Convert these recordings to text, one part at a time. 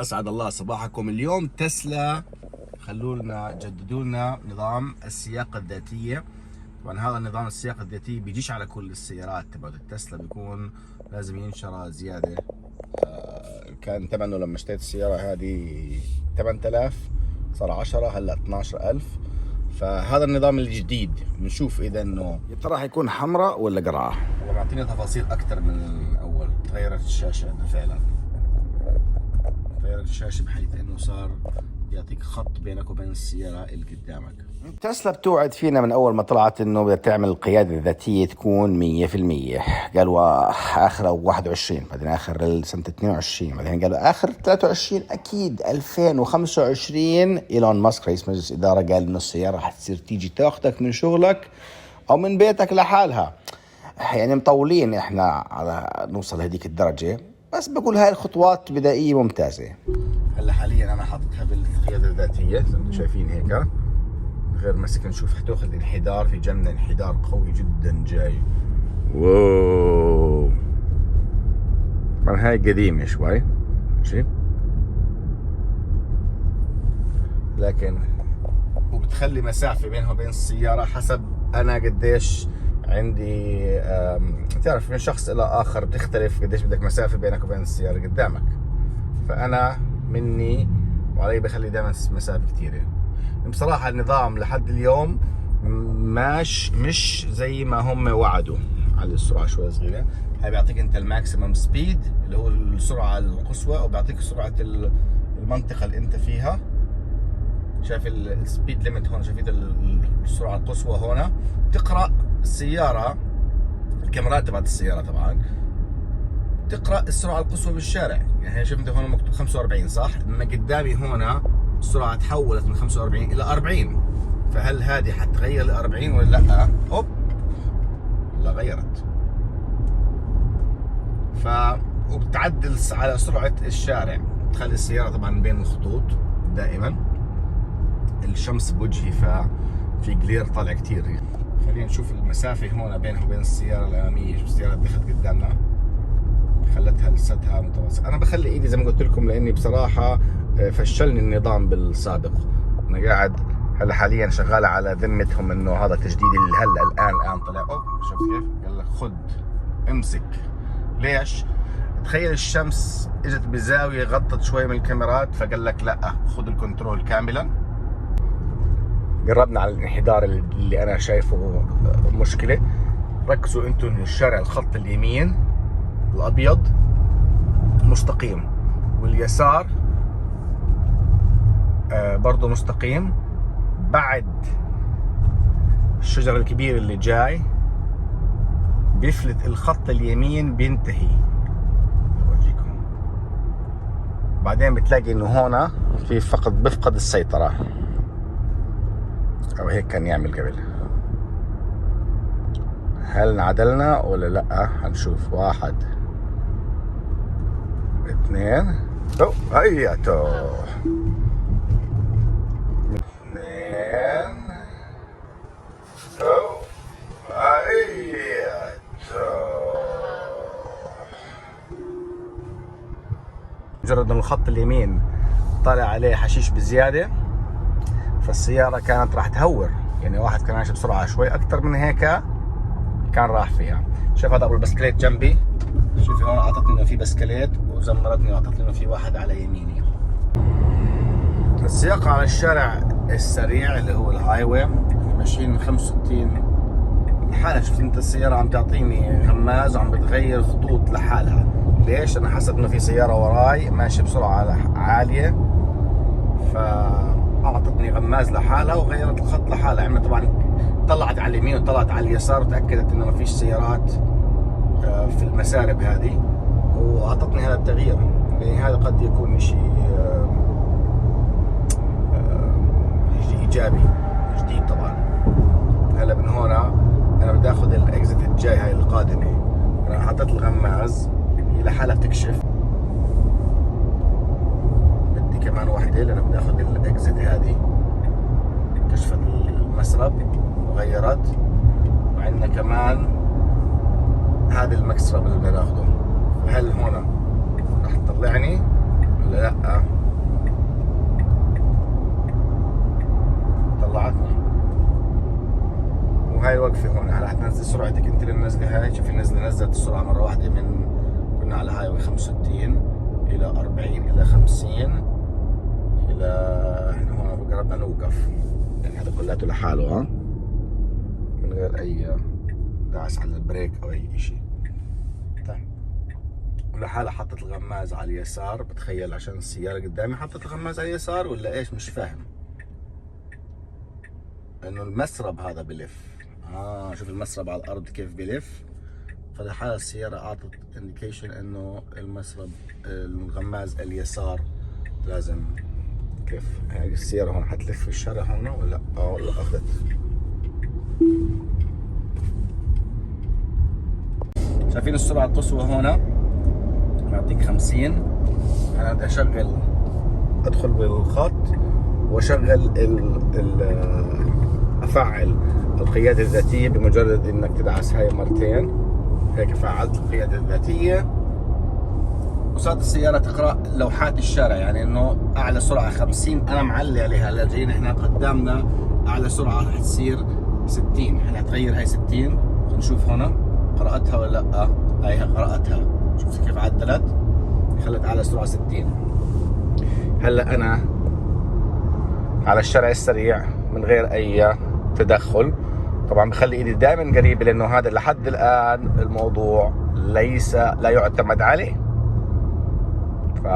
أسعد الله صباحكم. اليوم تسلا خلونا جددوا لنا نظام السياقة الذاتية. طبعا هذا النظام السياقة الذاتية بيجيش على كل السيارات تبعت التسلا، بيكون لازم ينشرى زيادة. كان ثمنه لما اشتريت السيارة هذه 8000، صار 10، هلا 12000. فهذا النظام الجديد بنشوف اذا انه يا ترى حيكون حمراء ولا قرعة. والله معطيني تفاصيل اكثر من الاول. تغيرت الشاشة فعلا، تغيرت الشاشة بحيث انه صار يعطيك خط بينك وبين السيارة اللي قدامك. تسلا بتوعد فينا من اول ما طلعت انه بدها تعمل القيادة الذاتية تكون 100%. قالوا اخر 21، بعدين اخر سنة 22، بعدين قالوا اخر 23، اكيد 2025. ايلون ماسك رئيس مجلس ادارة قال انه السيارة حتصير تيجي تاخذك من شغلك او من بيتك لحالها. يعني مطولين احنا على نوصل هذيك الدرجة، بس بقول هاي الخطوات بدائية ممتازة. هلا حاليا انا حاططها بالقيادة الذاتية زي ما انتم شايفين هيك، غير مسك نشوف حتاخذ انحدار، في جنة انحدار قوي جدا جاي. واو، طبعا هاي قديمة شوي ماشي، لكن وبتخلي مسافة بينها وبين السيارة حسب انا قديش عندي. تعرف من شخص الى اخر بتختلف قديش بدك مسافة بينك وبين السيارة قدامك. فانا مني وعلي بخلي دائما مسافة كثيرة. بصراحة النظام لحد اليوم مش زي ما هم وعدوا. على السرعة شوي صغيرة، هاي بيعطيك انت الماكسيمم سبيد اللي هو السرعة القصوى، وبيعطيك سرعة المنطقة اللي انت فيها. شايف السبيد ليميت هون، شايفين السرعة القصوى هون. تقرأ السيارة، الكاميرات تبعت السيارة طبعا تقرأ السرعة القصوى بالشارع. يعني شفت هون مكتوب 45 صح؟ اما قدامي هون السرعة تحولت من 45 إلى 40. فهل هذه حتغير ل 40 ولا لا؟ هوب، لا غيرت. وبتعدل على سرعة الشارع، تخلي السيارة طبعا بين الخطوط دائما. الشمس بوجهي ففي جلير طالع كتير. خلينا نشوف المسافة هون بينها وبين السيارة الأمامية. شوف السيارة دخلت قدامنا، خلتها لساتها متواصل. أنا بخلي إيدي زي ما قلت لكم لأني بصراحة فشلني النظام بالسابق. أنا قاعد هلا حاليا شغالة على ذمتهم إنه هذا تجديد اللي هلا الآن طلع. شوف كيف قال لك خد امسك. ليش؟ تخيل الشمس اجت بزاوية غطت شوي من الكاميرات، فقال لك لا خذ الكنترول كاملا. قربنا على الانحدار اللي أنا شايفه مشكلة. ركزوا انتم إن الشارع الخط اليمين الأبيض مستقيم، واليسار برضو مستقيم. بعد الشجر الكبير اللي جاي بيفلت الخط اليمين بينتهي. أورجيكم بعدين بتلاقي انه هون في بفقد السيطرة، او هيك كان يعمل قبل. هل انعدلنا ولا لا؟ هنشوف. 1 2 هياتو 2 مجرد ان الخط اليمين طالع عليه حشيش بزياده، فالسياره كانت راح تهور. يعني واحد كان ماشي بسرعه شوي اكثر من هيك كان راح فيها. شوف هذا ابو البسكليت جنبي، شوفي هون اعطتني انه في بسكليت وزمرتني واعطتني انه في واحد على يميني. السياقه على الشارع السريع اللي هو الهاي واي ماشيين من 65 لحالها. شفت انت السياره عم تعطيني غماز وعم بتغير خطوط لحالها. ليش؟ انا حسب انه في سياره وراي ماشي بسرعه عاليه، فاعطتني غماز لحالها وغيرت الخط لحالها. عملت طبعا طلعت على اليمين وطلعت على اليسار وتاكدت انه ما فيش سيارات في المسارب هذه، واعطتني هذا التغيير. يعني هذا قد يكون شيء ايجابي جديد. طبعا هلا من هون انا بدي اخذ الاكزت الجاي هاي القادمه. انا حطيت الغماز هي لحالها بتكشف، بدي كمان وحده لان بدي اخذ الاكزت هذه. كشفت المسرب وغيرت، وعندنا كمان هذا المكسرب اللي بدنا ناخذه. هل هون راح تطلعني ولا لا؟ طلعتني. وهاي وقفة هون. هلا حتنزل سرعتك انت اللي منزلها هاي. شوفي نزلت السرعة مرة واحدة، من كنا على هاي 65 إلى 40 إلى 50 إلى احنا هون قربنا نوقف. يعني هذا كلياته لحاله ها، من غير أي دعس على البريك أو أي إشي. طيب ولحالها حطت الغماز على اليسار، بتخيل عشان السيارة قدامي حطت الغماز على اليسار ولا إيش؟ مش فاهم. إنه المسرب هذا بلف. شوف المسرب على الأرض كيف بلف. فلحالها السيارة أعطت إنديكيشن إنه المسرب الغماز اليسار لازم. كيف هاي السيارة هون حتلف في الشارع هون ولا ولا أخذت؟ شايفين السرعة القصوى هنا؟ معطيك 50. أنا بدي أشغل، أدخل بالخط وأشغل أفعل القيادة الذاتية بمجرد إنك تدعس هاي مرتين. هيك فعلت القيادة الذاتية وصارت السيارة تقرأ لوحات الشارع، يعني إنه أعلى سرعة 50 أنا معلي عليها. هلا جايين إحنا قدامنا أعلى سرعة رح تصير 60. إحنا هتغير هاي 60. نشوف هنا قرأتها ولا لأ. هاي قرأتها. شفت كيف عدلت؟ خلت أعلى سرعة 60. هلا أنا على الشارع السريع من غير أي تدخل. طبعا بخلي ايدي دائما قريبه لانه هذا لحد الان الموضوع لا يعتمد عليه. ف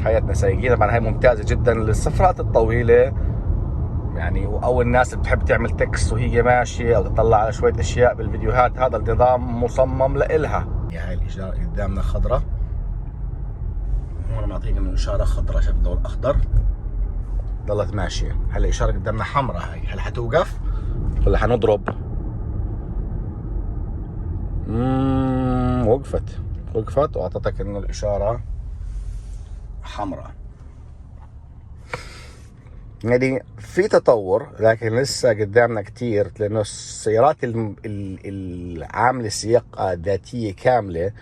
حياتنا سايقين طبعا هاي ممتازه جدا للسفرات الطويله يعني، او الناس اللي بتحب تعمل تكست وهي ماشيه او تطلع على شويه اشياء بالفيديوهات. هذا النظام مصمم لإلها. هاي الاشاره قدامنا خضراء، هون معطيك انه اشاره خضراء. شايف الضوء الاخضر ضلت ماشيه. هلا اشاره قدامنا حمراء. هاي هل حتوقف ولا حنضرب؟ وقفت واعطتك انه الاشاره حمراء. يعني في تطور لكن لسه قدامنا كتير، لانه السيارات العامله سياقه ذاتيه كامله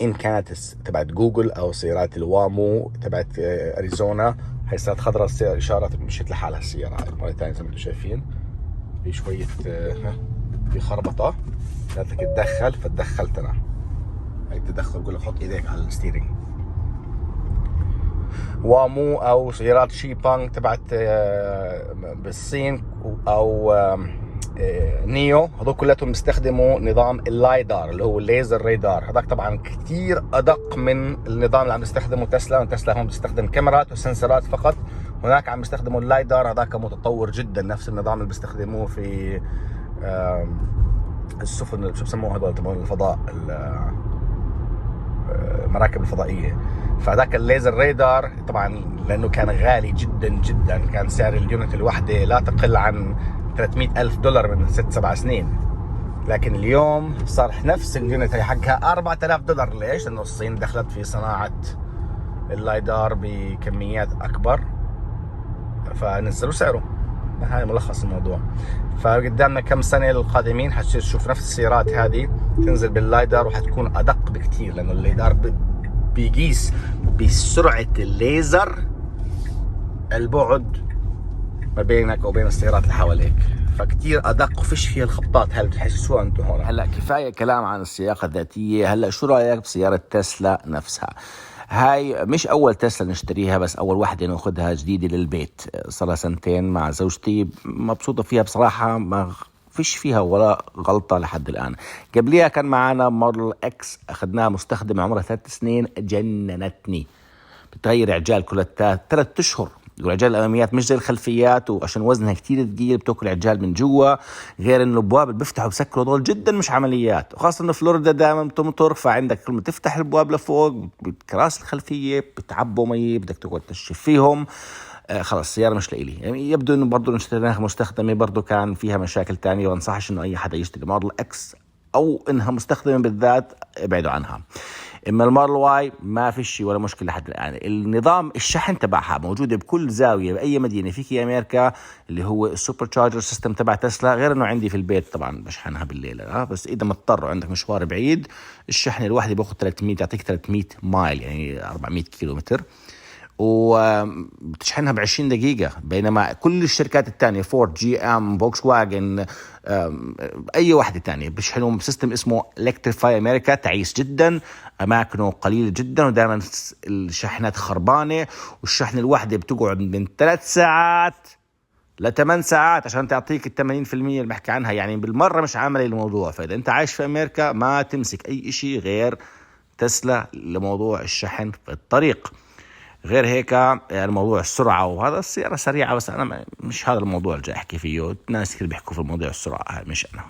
ان كانت تبعت جوجل او سيارات الوامو تبعت اريزونا، هي صارت خضراء الاشاره مشيت لحالها السياره. هاي مره ثانيه زي ما انتم شايفين في شويه في خربطه قالت لك تدخل فتدخلت انا. هاي التدخل بقول لك حط ايديك على الستيرنج. وامو او سيارات شيبانج تبعت بالصين او نيو، هذول كلهم بيستخدموا نظام اللايدار اللي هو الليزر رادار. هذاك طبعا كثير ادق من النظام اللي عم يستخدمه تسلا. تسلا هون بتستخدم كاميرات وسنسرات فقط، هناك عم يستخدموا اللايدار. هذاك متطور جدا، نفس النظام اللي بيستخدموه في السفن شو بسموه هذول تبعون الفضاء، المراكب الفضائيه. فهذاك الليزر رادار طبعا لانه كان غالي جدا جدا، كان سعر اليونت الوحده لا تقل عن $300,000 من 6-7 سنين. لكن اليوم صار نفس اليونت هي حقها $4,000. ليش؟ لانه الصين دخلت في صناعه اللايدار بكميات اكبر فنزلوا سعره. هاي ملخص الموضوع. فقدامنا كم سنه القادمين حتصير تشوف نفس السيارات هذه تنزل باللايدار وحتكون ادق بكثير، لانه اللايدار بيقيس بسرعه الليزر البعد ما بينك وبين السيارات اللي حواليك، فكتير ادق وفيش فيها الخبطات هاي اللي بتحسسوها انتم هون. هلا كفايه كلام عن السياقه الذاتيه. هلا شو رايك بسياره تسلا نفسها؟ هاي مش اول تسلا نشتريها، بس اول واحدة ناخذها جديدة للبيت. صار 2 مع زوجتي، مبسوطة فيها بصراحة، ما فيش فيها ولا غلطة لحد الآن. قبليها كان معنا موديل اكس اخذناها مستخدمة عمرها 3 سنين، جننتني. بتغير عجال كل 3 أشهر. العجال الاماميات مش زي الخلفيات، وعشان وزنها كتير ثقيل بتاكل عجال من جوا. غير انه الابواب اللي بيفتحوا بسكروا دول جدا مش عمليات، وخاصه انه فلوريدا دائما بتمطر، فعندك كل ما تفتح الابواب لفوق بالكراسي الخلفيه بتعبوا مي، بدك تقعد تنشف فيهم. خلاص السياره مش لإلي. يعني يبدو انه برضه اشتريناها مستخدمه برضه كان فيها مشاكل تانية، وانصحش انه اي حدا يشتري موديل اكس او انها مستخدمه بالذات ابعدوا عنها. اما الموديل واي ما في شيء ولا مشكله لحد الان. النظام الشحن تبعها موجوده بكل زاويه باي مدينه فيك يا امريكا، اللي هو السوبر تشارجر سيستم تبع تسلا. غير انه عندي في البيت طبعا بشحنها بالليل، بس اذا مضطر عندك مشوار بعيد الشحن الواحد بياخذ 300، يعطيك 300 مايل يعني 400 كيلومتر، وبتشحنها ب20 دقيقة. بينما كل الشركات التانية فورد، جي ام، فولكس واجن، اي واحدة تانية بيشحنوا بسيستم اسمه الكتريفاي امريكا، تعيس جدا، اماكنه قليلة جدا، ودائما الشحنات خربانة، والشحن الواحدة بتقعد من 3 ساعات ل8 ساعات عشان تعطيك 80% اللي بحكي عنها. يعني بالمرة مش عامل الموضوع. فإذا انت عايش في امريكا ما تمسك اي اشي غير تسلا لموضوع الشحن في الطريق. غير هيك يعني موضوع السرعة وهذا، السيارة سريعة، بس أنا مش هذا الموضوع اللي جاي أحكي فيه. الناس كتير بيحكوا في موضوع السرعة، مش أنا.